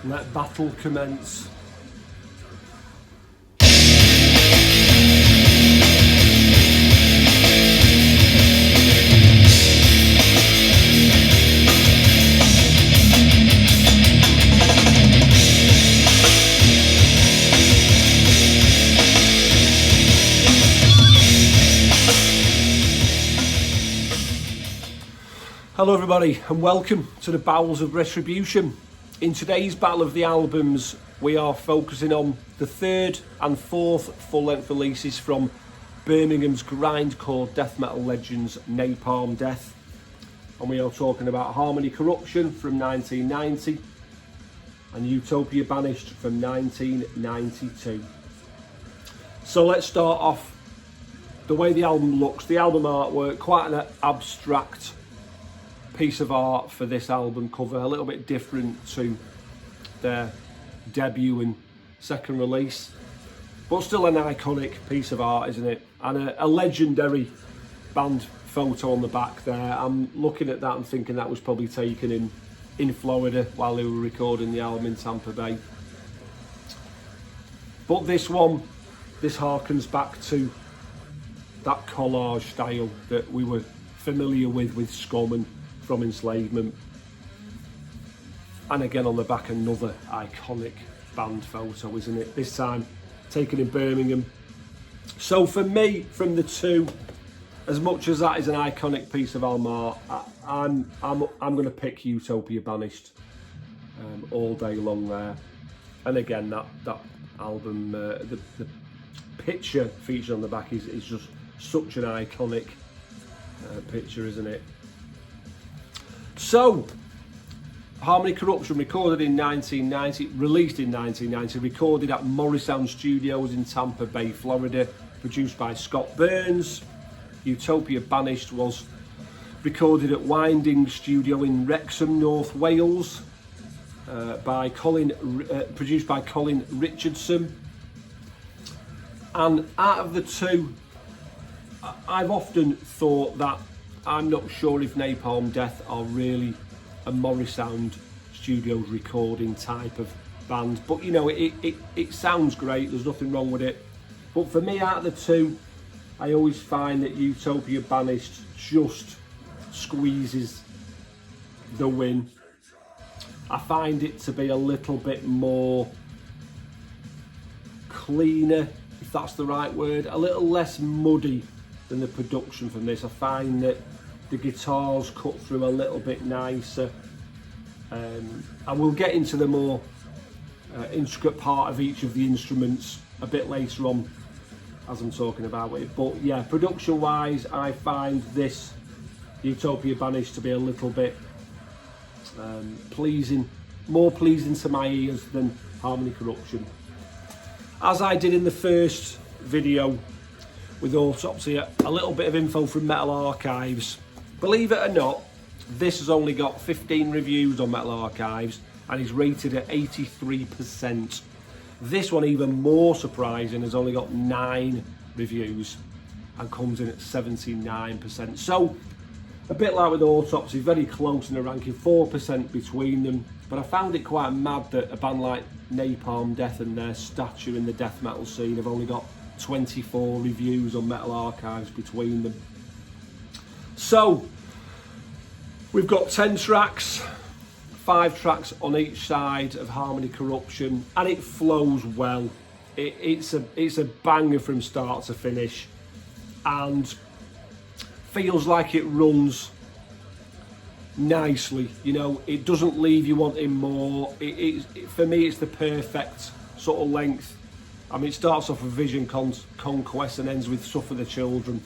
Let battle commence. Hello everybody and welcome to the Bowels of Retribution. In today's battle of the albums we are focusing on the third and fourth full-length releases from Birmingham's grindcore death metal legends Napalm Death, and we are talking about Harmony Corruption from 1990 and Utopia Banished from 1992. So let's start off the way the album looks. The album artwork, quite an abstract piece of art for this album cover, a little bit different to their debut and second release, but still an iconic piece of art, isn't it? And a legendary band photo on the back there. I'm looking at that and thinking that was probably taken in Florida while they were recording the album in Tampa Bay. But this harkens back to that collage style that we were familiar with Scum and From Enslavement. And again on the back, another iconic band photo, isn't it? This time taken in Birmingham. So for me, from the two, as much as that is an iconic piece of album art, I'm going to pick Utopia Banished all day long there. And again, that album, the picture featured on the back is just such an iconic picture, isn't it? So, Harmony Corruption, recorded in 1990, released in 1990, recorded at Morrisound Studios in Tampa Bay, Florida, produced by Scott Burns. Utopia Banished was recorded at Winding Studio in Wrexham, North Wales, produced by Colin Richardson. And out of the two, I've often thought that I'm not sure if Napalm Death are really a Morrisound Studios recording type of band, but you know, it sounds great, there's nothing wrong with it. But for me, out of the two, I always find that Utopia Banished just squeezes the win. I find it to be a little bit more cleaner, if that's the right word, a little less muddy than the production from this. I find that the guitars cut through a little bit nicer, and we'll get into the more intricate part of each of the instruments a bit later on as I'm talking about it. But yeah, production wise, I find this Utopia Banished to be a little bit more pleasing to my ears than Harmony Corruption. As I did in the first video with Autopsy, a little bit of info from Metal Archives. Believe it or not, this has only got 15 reviews on Metal Archives and is rated at 83%. This one, even more surprising, has only got 9 reviews and comes in at 79%. So, a bit like with Autopsy, very close in the ranking, 4% between them. But I found it quite mad that a band like Napalm Death and their stature in the death metal scene have only got 24 reviews on Metal Archives between them. So, we've got 10 tracks, 5 tracks on each side of Harmony Corruption, and it flows well. It's a banger from start to finish, and feels like it runs nicely. You know, it doesn't leave you wanting more. For me, it's the perfect sort of length. I mean, it starts off with Vision Conquest and ends with Suffer the Children.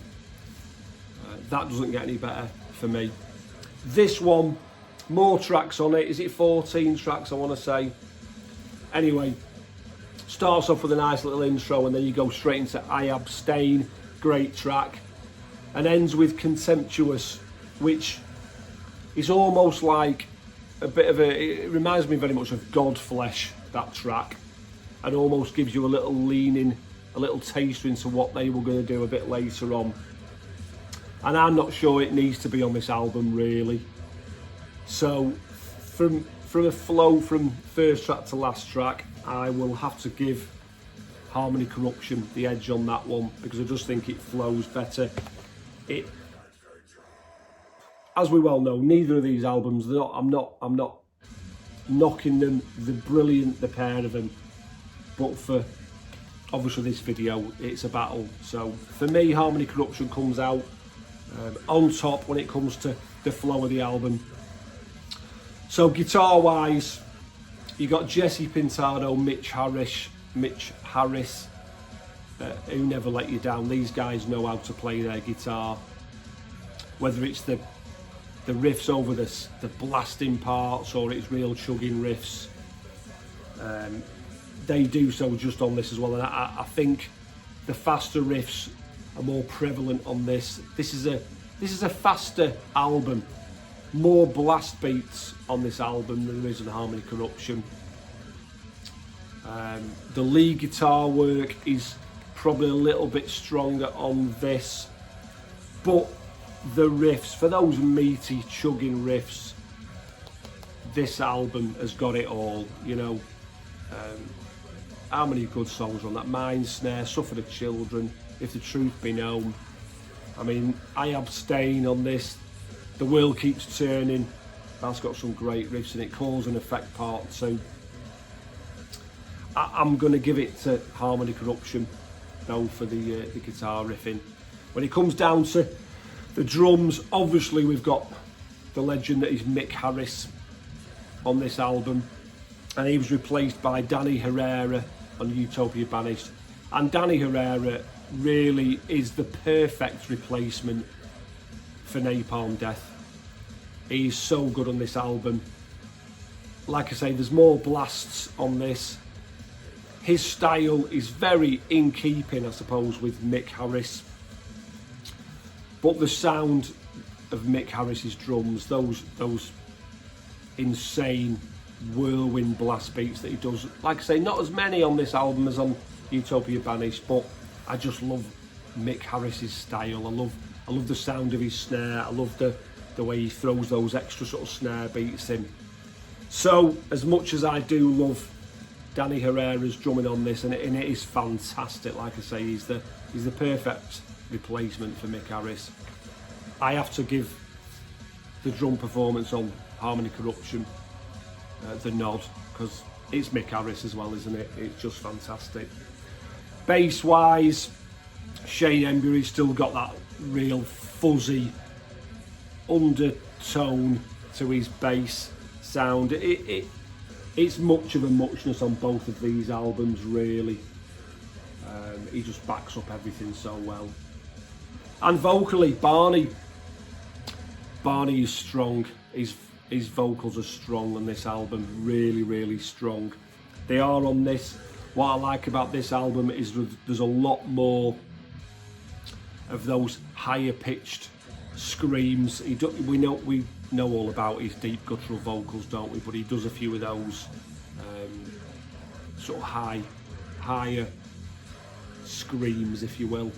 That doesn't get any better for me. This one, more tracks on it. Is it 14 tracks, I want to say? Anyway, starts off with a nice little intro and then you go straight into I Abstain, great track, and ends with Contemptuous, which is almost like a bit of it reminds me very much of Godflesh, that track, and almost gives you a little leaning, a little taster into what they were going to do a bit later on. And I'm not sure it needs to be on this album, really. So from a flow from first track to last track, I will have to give Harmony Corruption the edge on that one, because I just think it flows better. It, as we well know, neither of these albums, I'm not knocking them. They're brilliant, the pair of them, but for obviously this video, it's a battle. So for me, Harmony Corruption comes out on top when it comes to the flow of the album. So guitar wise, you got Jesse Pintado, Mitch Harris, who never let you down. These guys know how to play their guitar, whether it's the riffs over the blasting parts or it's real chugging riffs. They do so just on this as well, and I think the faster riffs are more prevalent on this. This is a faster album, more blast beats on this album than there is in Harmony Corruption. The lead guitar work is probably a little bit stronger on this, but the riffs, for those meaty chugging riffs, this album has got it all, you know. How many good songs on that? Mind Snare, Suffer the Children, If the Truth Be Known. I mean, I Abstain on this, The World Keeps Turning, that's got some great riffs in it, Cause and Effect Part 2. I'm going to give it to Harmony Corruption though for the guitar riffing. When it comes down to the drums, obviously we've got the legend that is Mick Harris on this album, and he was replaced by Danny Herrera on Utopia Banished, and Danny Herrera really is the perfect replacement for Napalm Death. He's so good on this album. Like I say, there's more blasts on this. His style is very in keeping, I suppose, with Mick Harris, but the sound of Mick Harris's drums, those insane whirlwind blast beats that he does, like I say, not as many on this album as on Utopia Banished, but I just love Mick Harris's style. I love the sound of his snare. I love the way he throws those extra sort of snare beats in. So as much as I do love Danny Herrera's drumming on this, and it is fantastic, like I say, he's the perfect replacement for Mick Harris, I have to give the drum performance on Harmony Corruption the nod, because it's Mick Harris as well, isn't it? It's just fantastic. Bass wise, Shane Embury's still got that real fuzzy undertone to his bass sound. It's much of a muchness on both of these albums, really. He just backs up everything so well. And vocally, Barney is strong. His vocals are strong on this album, really, really strong. They are on this. What I like about this album is there's a lot more of those higher pitched screams. We know all about his deep guttural vocals, don't we? But he does a few of those sort of higher screams, if you will.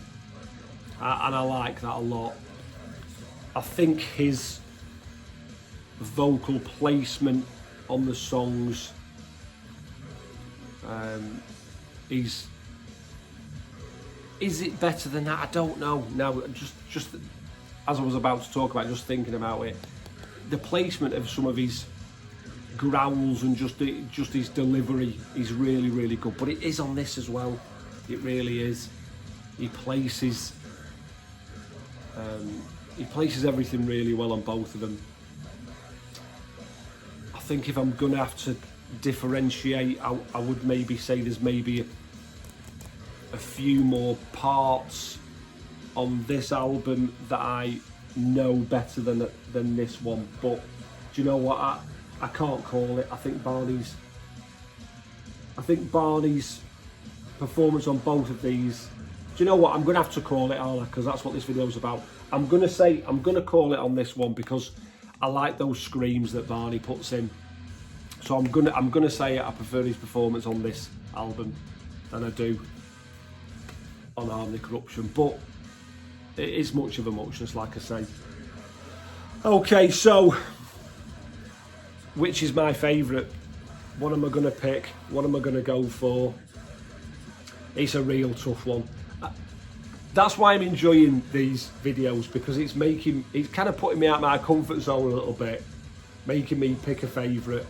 And I like that a lot. I think his vocal placement on the songs, is it better than that? I don't know. Now, just as I was about to talk about, just thinking about it, the placement of some of his growls and just his delivery is really, really good. But it is on this as well. It really is. He places everything really well on both of them. I think if I'm gonna have to differentiate, I would maybe say there's maybe a few more parts on this album that I know better than this one, but do you know what, I can't call it. I think Barney's performance on both of these, do you know what, I'm gonna have to call it, aren't I? Because that's what this video's about. I'm gonna call it on this one because I like those screams that Barney puts in. So I'm gonna say I prefer his performance on this album than I do on Harmony Corruption, but it is much of a muchness, like I say. Okay, so which is my favourite? What am I going to pick? What am I going to go for? It's a real tough one. That's why I'm enjoying these videos, because it's kind of putting me out of my comfort zone a little bit, making me pick a favourite.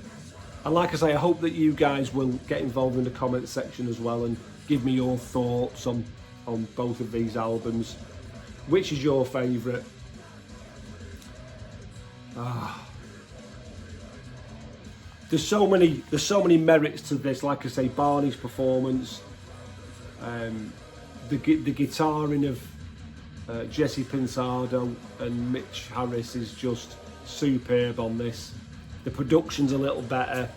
And like I say, I hope that you guys will get involved in the comments section as well and give me your thoughts on both of these albums. Which is your favourite? There's so many merits to this. Like I say, Barney's performance, the guitaring of Jesse Pensado and Mitch Harris is just superb on this. The production's a little better.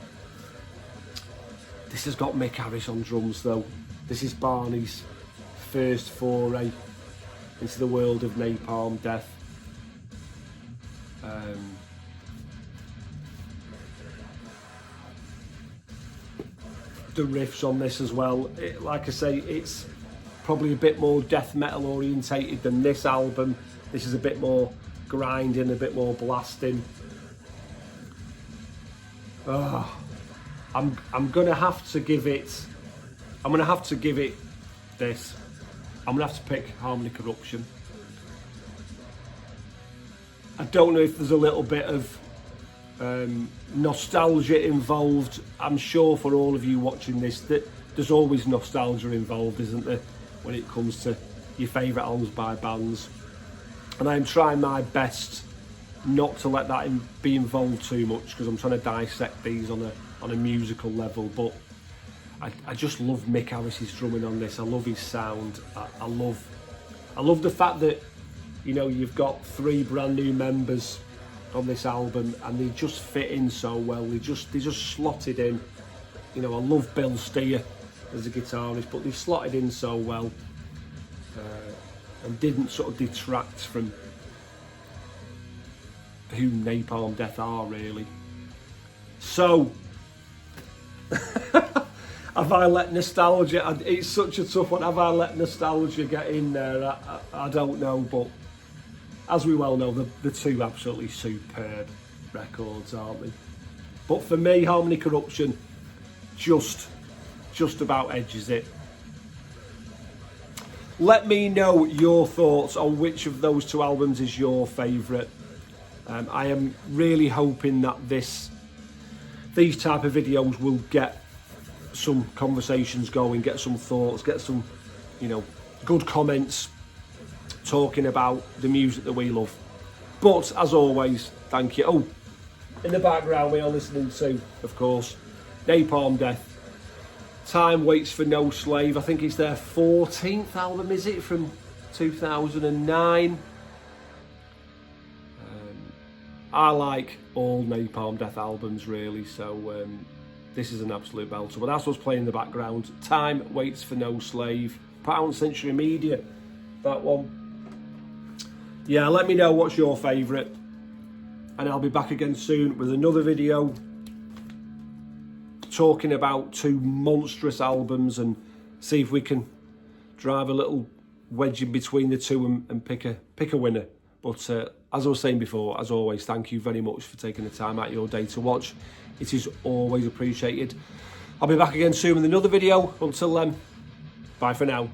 This has got Mick Harris on drums though. This is Barney's first foray into the world of Napalm Death. The riffs on this as well, like I say, it's probably a bit more death metal orientated than this album. This is a bit more grinding, a bit more blasting. I'm gonna have to give it this. I'm gonna have to pick Harmony Corruption. I don't know if there's a little bit of nostalgia involved. I'm sure for all of you watching this that there's always nostalgia involved, isn't there, when it comes to your favourite albums by bands. And I'm trying my best not to let that be involved too much, because I'm trying to dissect these on a musical level. But I just love Mick Harris's drumming on this. I love his sound. I love the fact that, you know, you've got 3 brand new members on this album and they just fit in so well. They just slotted in. You know, I love Bill Steer as a guitarist, but they slotted in so well and didn't sort of detract from who Napalm Death are, really. So have I let nostalgia, it's such a tough one, have I let nostalgia get in there? I don't know, but as we well know, the 2 absolutely superb records, aren't they? But for me, Harmony Corruption just about edges it. Let me know your thoughts on which of those 2 albums is your favourite. I am really hoping that these type of videos will get some conversations going, get some thoughts, get some, you know, good comments talking about the music that we love. But as always, thank you. Oh, in the background we are listening to, of course, Napalm Death. Time Waits for No Slave. I think it's their 14th album, is it, from 2009? I like all Napalm Death albums, really, so this is an absolute belter. But that's what's playing in the background. Time Waits for No Slave. Pound Century Media, that one. Yeah, let me know what's your favourite, and I'll be back again soon with another video talking about 2 monstrous albums and see if we can drive a little wedge in between the 2 and pick a winner. But as I was saying before, as always, thank you very much for taking the time out of your day to watch. It is always appreciated. I'll be back again soon with another video. Until then, bye for now.